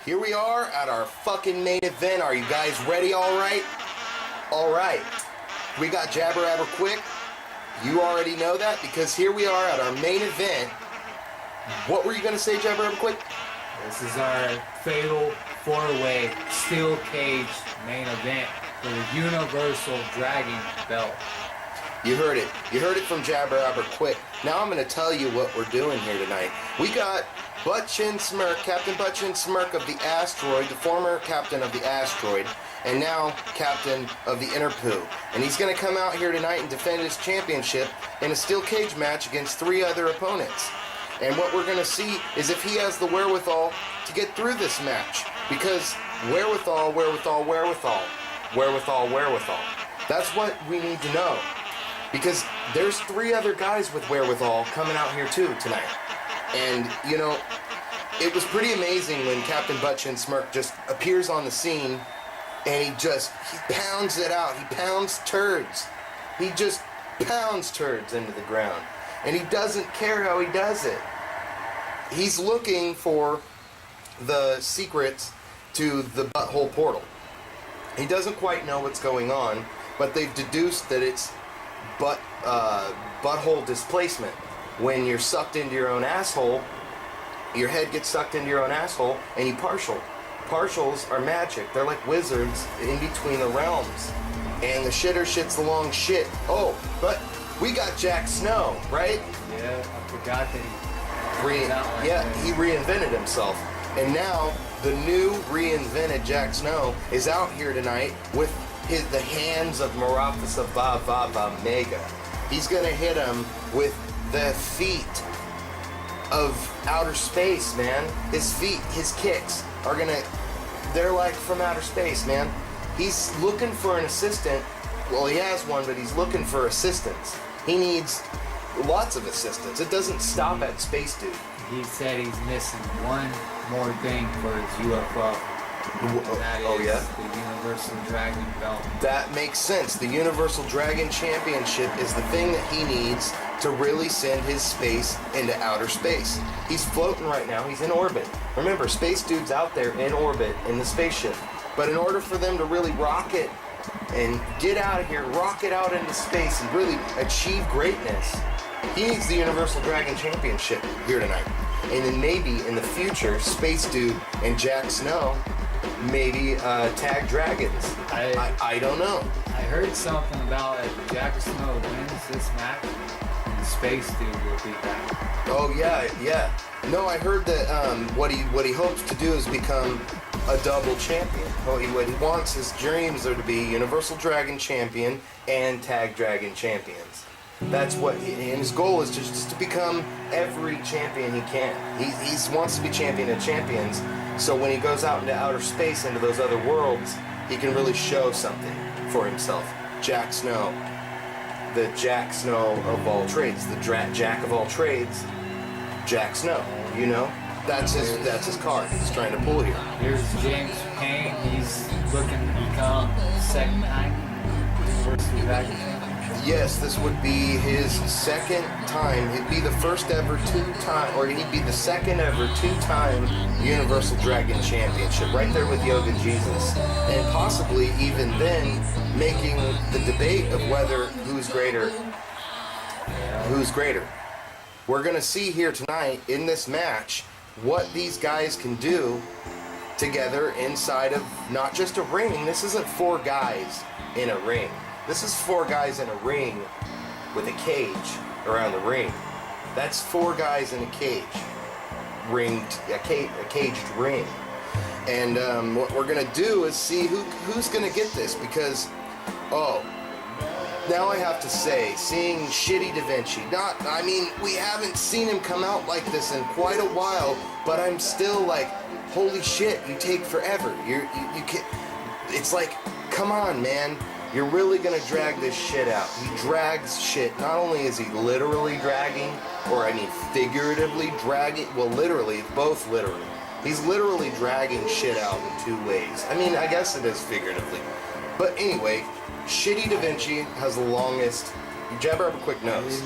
Here we are at our fucking main event. Are you guys ready? Alright? Alright. We got Jabber Aber Quick. You already know that because here we are at our main event. What were you going to say, Jabber Aber Quick? This is our fatal four-way steel cage main event for the Universal Dragon Belt. You heard it. You heard it from Jabber Aber Quick. Now I'm going to tell you what we're doing here tonight. We got Butt-Chin Smirk, Captain Butt-Chin Smirk of the Asteroid, the former captain of the Asteroid, and now captain of the Interpoo. And he's going to come out here tonight and defend his championship in a steel cage match against 3 other opponents. And what we're going to see is if he has the wherewithal to get through this match. Because wherewithal. That's what we need to know. Because there's 3 other guys with wherewithal coming out here too tonight. And, you know, it was pretty amazing when Captain Butt-Chin Smirk just appears on the scene and he pounds it out. He pounds turds. He just pounds turds into the ground. And he doesn't care how he does it. He's looking for the secrets to the butthole portal. He doesn't quite know what's going on, but they've deduced that it's butthole displacement. When you're sucked into your own asshole, your head gets sucked into your own asshole, and you partial. Partials are magic. They're like wizards in between the realms. And the shitter shits the long shit. Oh, but we got Jack Snow, right? Yeah, I forgot that he reinvented himself. And now the new reinvented Jack Snow is out here tonight with the hands of Marafasa Vava Mega. He's gonna hit him with the feet of outer space, man. His feet, his kicks they're like from outer space, man. He's looking for an assistant. Well, he has one, but he's looking for assistance. He needs lots of assistance. It doesn't stop at Space Dude. He said he's missing one more thing for his UFO. That is the Universal Dragon Belt. That makes sense. The Universal Dragon Championship is the thing that he needs to really send his space into outer space. He's floating right now. He's in orbit. Remember, Space Dude's out there in orbit in the spaceship. But in order for them to really rocket and get out of here, rocket out into space and really achieve greatness, he needs the Universal Dragon Championship here tonight. And then maybe in the future, Space Dude and Jack Snow maybe tag dragons. I don't know. I heard something about if Jack Snow wins this match, the Space Dude will be back. Oh yeah. No, I heard that what he hopes to do is become a double champion. What he wants, his dreams are to be Universal Dragon Champion and Tag Dragon Champions. That's what and his goal is just to become every champion he can. He wants to be champion of champions, so when he goes out into outer space, into those other worlds, he can really show something for himself. Jack Snow. The Jack Snow of all trades. The Jack of all trades. Jack Snow, you know? That's his card he's trying to pull here. Here's James Payne. He's looking to become second time Universal Dragon Champion. Yes, this would be his second time. He'd be the first ever he'd be the second ever 2-time Universal Dragon Championship, right there with Yoga Jesus. And possibly even then making the debate of whether who's greater. We're going to see here tonight in this match what these guys can do together inside of not just a ring. This isn't 4 guys in a ring. This is 4 guys in a ring with a cage around the ring. That's 4 guys in a cage. A caged ring. And what we're going to do is see who's going to get this because, now I have to say, seeing Shitty Da Vinci, we haven't seen him come out like this in quite a while, but I'm still like, holy shit, you take forever. You can't, it's like, come on, man. You're really gonna drag this shit out. He drags shit. Not only is he literally dragging, figuratively dragging, well, literally, both literally. He's literally dragging shit out in 2 ways. I guess it is figuratively. But anyway, Shitty Da Vinci has the longest. Jabber Up a quick nose.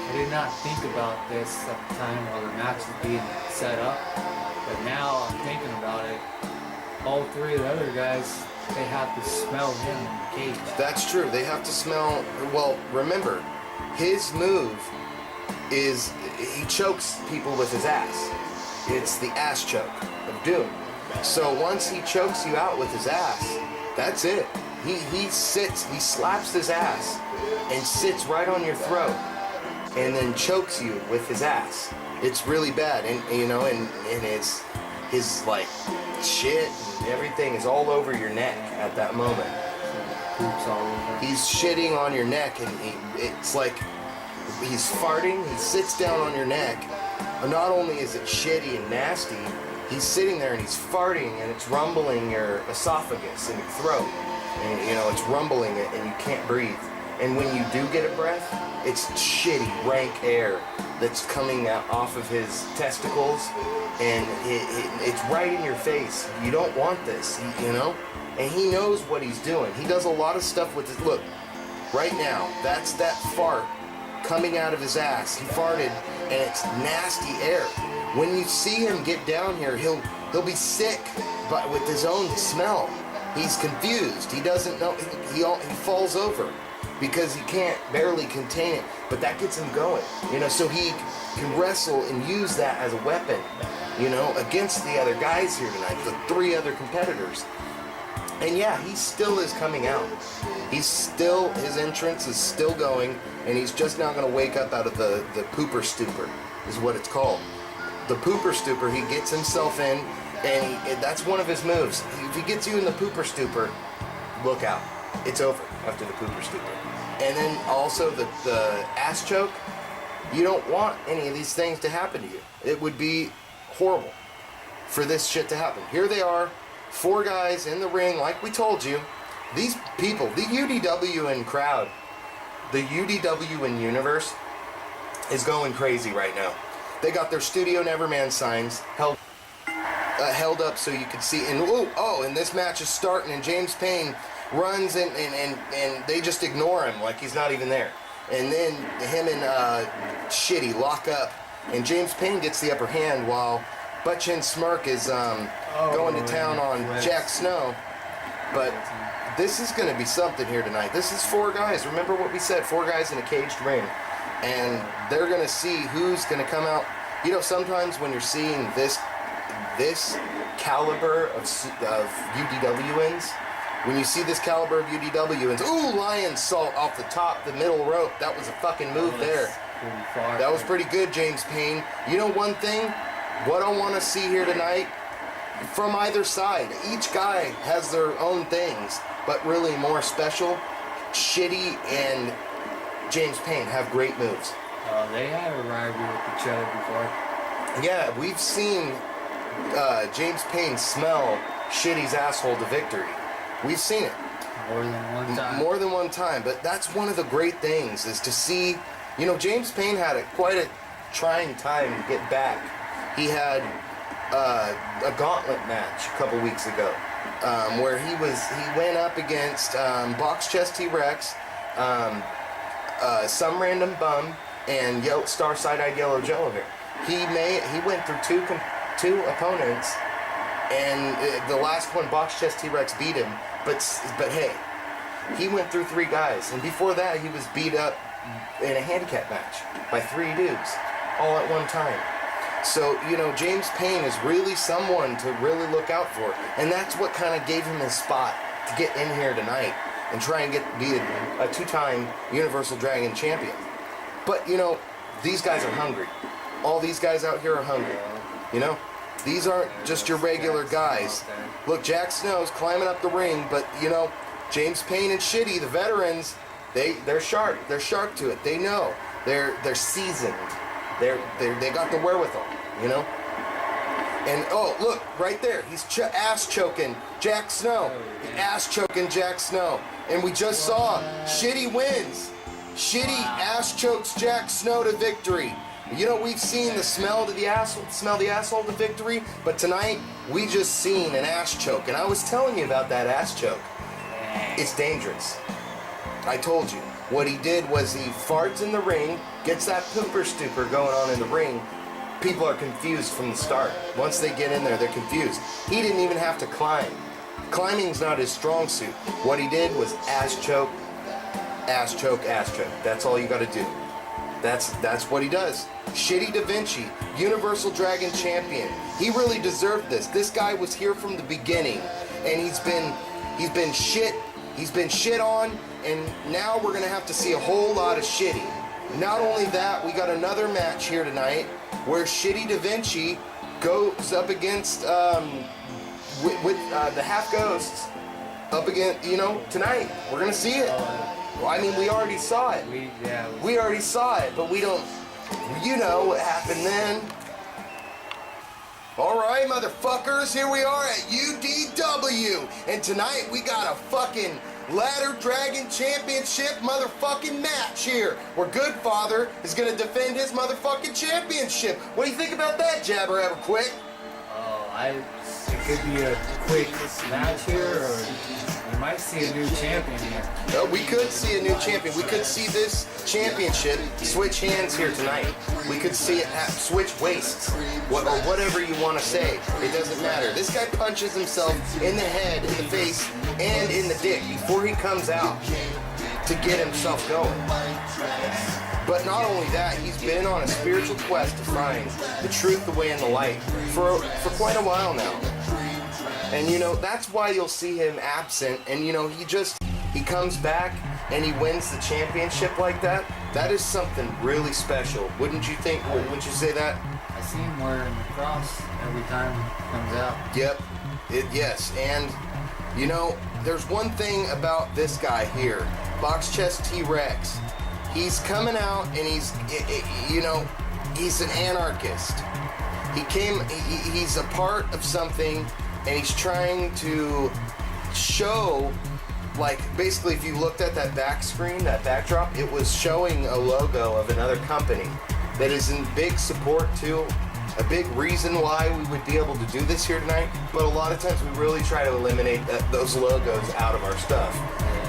I did not think about this at the time while the match was being set up, but now I'm thinking about it. All three of the other guys, they have to smell him in the cage. That's true. They have to smell. Well, remember, his move is he chokes people with his ass. It's the ass choke of doom. So once he chokes you out with his ass, that's it. He slaps his ass and sits right on your throat and then chokes you with his ass. It's really bad, and it's his like shit and everything is all over your neck at that moment. Poops all over. He's shitting on your neck, and it's like he's farting. He sits down on your neck. Not only is it shitty and nasty, he's sitting there and he's farting, and it's rumbling your esophagus and your throat, and it's rumbling it, and you can't breathe. And when you do get a breath, it's shitty, rank air that's coming out off of his testicles, and it's right in your face. You don't want this, And he knows what he's doing. He does a lot of stuff with his... Look, right now, that's that fart coming out of his ass. He farted, and it's nasty air. When you see him get down here, he'll be sick, but with his own smell. He's confused. He doesn't know. He falls over because he can't barely contain it. But that gets him going, so he can wrestle and use that as a weapon, against the other guys here tonight, the three other competitors. And yeah, he still is coming out. His entrance is still going, and he's just now going to wake up out of the pooper stupor, is what it's called. The pooper stupor, he gets himself in, and that's one of his moves. If he gets you in the pooper stupor, look out. It's over after the pooper stupor. And then also the ass choke, you don't want any of these things to happen to you. It would be horrible for this shit to happen. Here they are, 4 guys in the ring, like we told you. These people, the UDWN crowd, the UDWN universe is going crazy right now. They got their Studio Neverman signs held up so you can see. And and this match is starting, and James Payne runs and they just ignore him like he's not even there. And then him and Shitty lock up, and James Payne gets the upper hand while Buttchin Smirk is going to town on Jack Snow. But this is going to be something here tonight. This is 4 guys. Remember what we said, 4 guys in a caged ring. And they're going to see who's going to come out. Sometimes when you're seeing this caliber of UDWans, when you see this caliber of UDWans, lion salt off the top, the middle rope, that was a fucking move there. That was pretty good, James Payne. One thing, what I want to see here tonight, from either side, each guy has their own things, but really more special. Shitty and James Payne have great moves. They had a rivalry with each other before. Yeah, we've seen James Payne smell Shitty's asshole to victory. We've seen it. More than one time. More than one time, but that's one of the great things is to see, James Payne had quite a trying time to get back. He had a gauntlet match a couple weeks ago where he went up against Box Chest T-Rex, some random bum, and Star Side-Eyed Yellow Jello here. He went through two opponents, and the last one, Box Chest T-Rex, beat him. But hey, he went through 3 guys, and before that he was beat up in a handicap match by 3 dudes, all at one time. So, James Payne is really someone to really look out for, and that's what kind of gave him his spot to get in here tonight and try and be a 2-time Universal Dragon champion. But, these guys are hungry. All these guys out here are hungry, These aren't just your regular guys. Look, Jack Snow's climbing up the ring, but, James Payne and Shitty, the veterans, they're sharp. They're sharp to it. They know. They're seasoned. They got the wherewithal, And look, right there, he's ass choking Jack Snow. Ass choking Jack Snow. And we just saw Shitty wins. Shitty ass chokes Jack Snow to victory. We've seen the smell the asshole to victory, but tonight we just seen an ass choke. And I was telling you about that ass choke. It's dangerous. I told you. What he did was he farts in the ring, gets that pooper stupor going on in the ring. People are confused from the start. Once they get in there, they're confused. He didn't even have to climb. Climbing's not his strong suit. What he did was ass choke, ass choke, ass choke. That's all you got to do. That's what he does. Shitty Da Vinci, Universal Dragon Champion. He really deserved this. This guy was here from the beginning, and he's been shit on, and now we're gonna have to see a whole lot of shitty. Not only that, we got another match here tonight where Shitty Da Vinci goes up against with the Half Ghosts up against, tonight. We're gonna see it. Well, I mean, we already saw it. We already saw it, but we don't. You know what happened then. All right, motherfuckers, here we are at UDW, and tonight we got a fucking Ladder Dragon Championship motherfucking match here, where Goodfather is gonna defend his motherfucking championship. What do you think about that, Jabber Ever Quick? It could be a quick match here, or we might see a new champion here. We could see a new champion. We could see this championship switch hands here tonight. We could see it switch waists, or whatever you want to say. It doesn't matter. This guy punches himself in the head, in the face, and in the dick before he comes out to get himself going. But not only that, he's been on a spiritual quest to find the truth, the way, and the light for quite a while now. And that's why you'll see him absent, and he comes back and he wins the championship like that. That is something really special. Wouldn't you think? Wouldn't you say that? I see him wearing the cross every time he comes out. Yep. Yes. And there's one thing about this guy here, Box Chest T-Rex. He's coming out and he's an anarchist. He's a part of something, and he's trying to show, like, basically if you looked at that back screen, that backdrop, it was showing a logo of another company that is in big support to a big reason why we would be able to do this here tonight. But a lot of times we really try to eliminate those logos out of our stuff.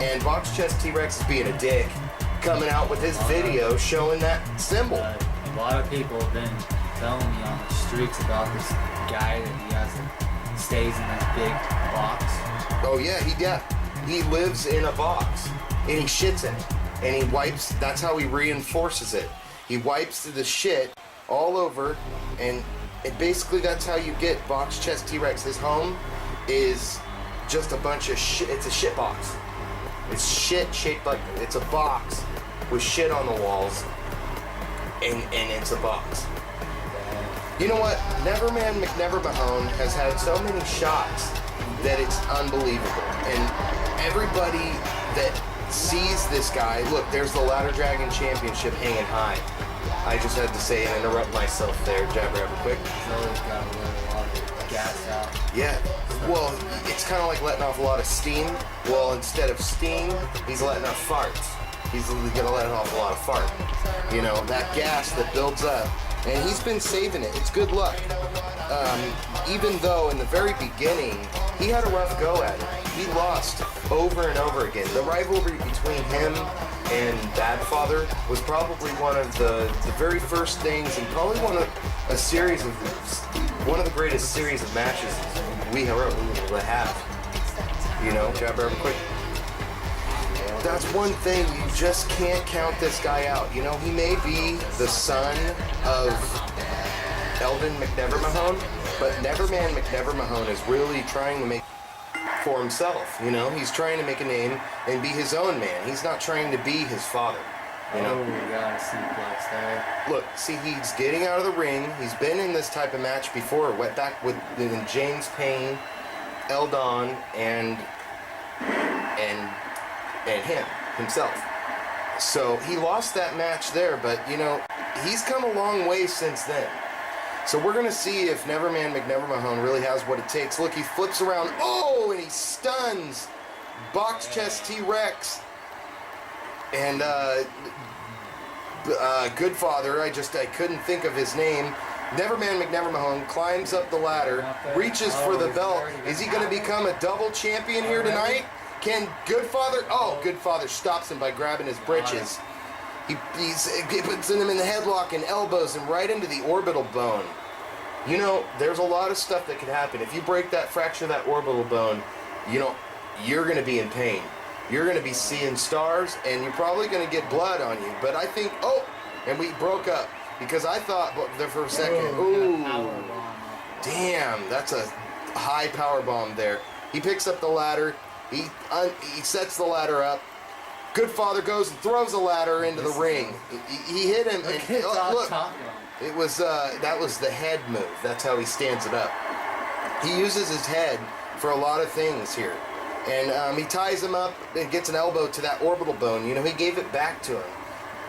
And Box Chest T-Rex is being a dick, coming out with his video showing that symbol. A lot of people have been telling me on the streets about this guy that stays in that big box. Oh yeah, he lives in a box, and he shits in it, and he wipes. That's how he reinforces it. He wipes the shit all over, and basically that's how you get Box Chest T-Rex. His home is just a bunch of shit. It's a shit box. It's shit shaped like, it's a box with shit on the walls, and it's a box. You know what? Neverman McNevermahone has had so many shots that it's unbelievable. And everybody that sees this guy, look, there's the Ladder Dragon Championship hanging high. I just had to say and interrupt myself there, Jabber Ever Quick. He's always got to let a lot of gas out. Yeah. Well, it's kind of like letting off a lot of steam. Well, instead of steam, he's letting off farts. He's gonna let off a lot of fart. That gas that builds up. And he's been saving it. It's good luck. Even though in the very beginning, he had a rough go at it. He lost over and over again. The rivalry between him and Badfather was probably one of the very first things, and probably one of the greatest series of matches we have. Jabber Ever Quick. That's one thing, you just can't count this guy out. He may be the son of Eldon McNevermahone, but Neverman McNevermahone is really trying to make for himself. He's trying to make a name and be his own man. He's not trying to be his father. Oh, we got a suplex there. Look, see, he's getting out of the ring. He's been in this type of match before. Went back with James Payne, Eldon, and him himself. So he lost that match there, but he's come a long way since then. So we're gonna see if Neverman McNevermahone really has what it takes. Look, he flips around, and he stuns Box Chest T-Rex. And Goodfather, I couldn't think of his name. Neverman McNevermahone climbs up the ladder, reaches for the belt. Is he going to become a double champion here tonight? Can Goodfather? Oh, Goodfather stops him by grabbing his britches. He puts him in the headlock and elbows him right into the orbital bone. You know, there's a lot of stuff that could happen. If you break that, fracture that orbital bone, you know, you're going to be in pain. You're going to be seeing stars, and you're probably going to get blood on you. But I think, and we broke up. Because I thought there for a second, damn, that's a high power bomb there. He picks up the ladder. He sets the ladder up. Goodfather goes and throws the ladder into the ring. He hit him, and look, it was that was the head move. That's how he stands it up. He uses his head for a lot of things here, and he ties him up and gets an elbow to that orbital bone. You know, he gave it back to him.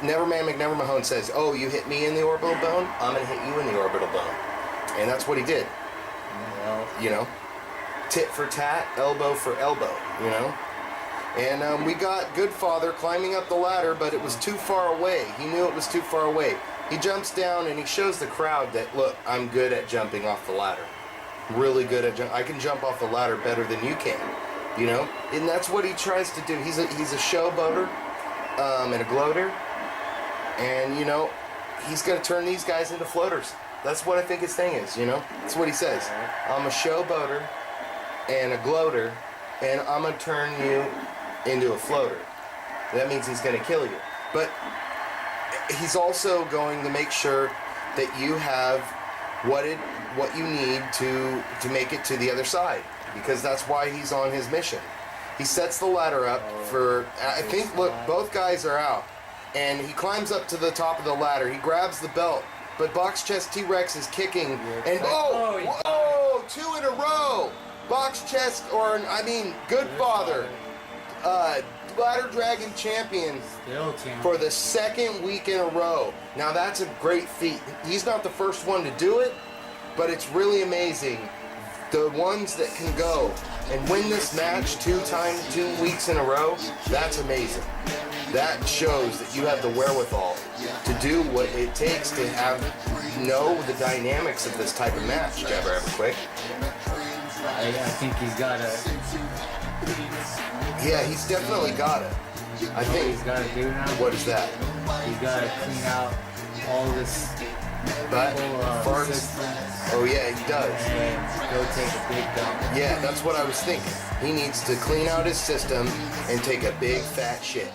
Neverman McNevermahone says, "Oh, you hit me in the orbital bone? I'm gonna hit you in the orbital bone," and that's what he did. Well, you know, tit for tat, elbow for elbow. You know. And we got Goodfather climbing up the ladder, but it was too far away. He knew it was too far away. He jumps down and he shows the crowd that, look, I'm good at jumping off the ladder. Really good at I can jump off the ladder better than you can. You know? And that's what he tries to do. He's a showboater and a gloater. And, you know, he's going to turn these guys into floaters. That's what I think his thing is, you know? That's what he says. I'm a showboater and a gloater, and I'm going to turn you into a floater. That means he's going to kill you. But he's also going to make sure that you have what you need to make it to the other side, because that's why he's on his mission. He sets the ladder up for, I think, look, both guys are out, and he climbs up to the top of the ladder. He grabs the belt, but Box Chest T-Rex is kicking, and two in a row. Box Chest, Goodfather, Ladder Dragon champion for the second week in a row. Now that's a great feat. He's not the first one to do it, but it's really amazing. The ones that can go and win this match 2 weeks in a row, that's amazing. That shows that you have the wherewithal to do what it takes to know the dynamics of this type of match. Jabber, ever quick. I think he's got it. Yeah, he's definitely got it. I think he's got to do now. What is that? He's got to clean out all this farts. system. Oh yeah, he does. And go take a big dump. Yeah, that's what I was thinking. He needs to clean out his system and take a big fat shit.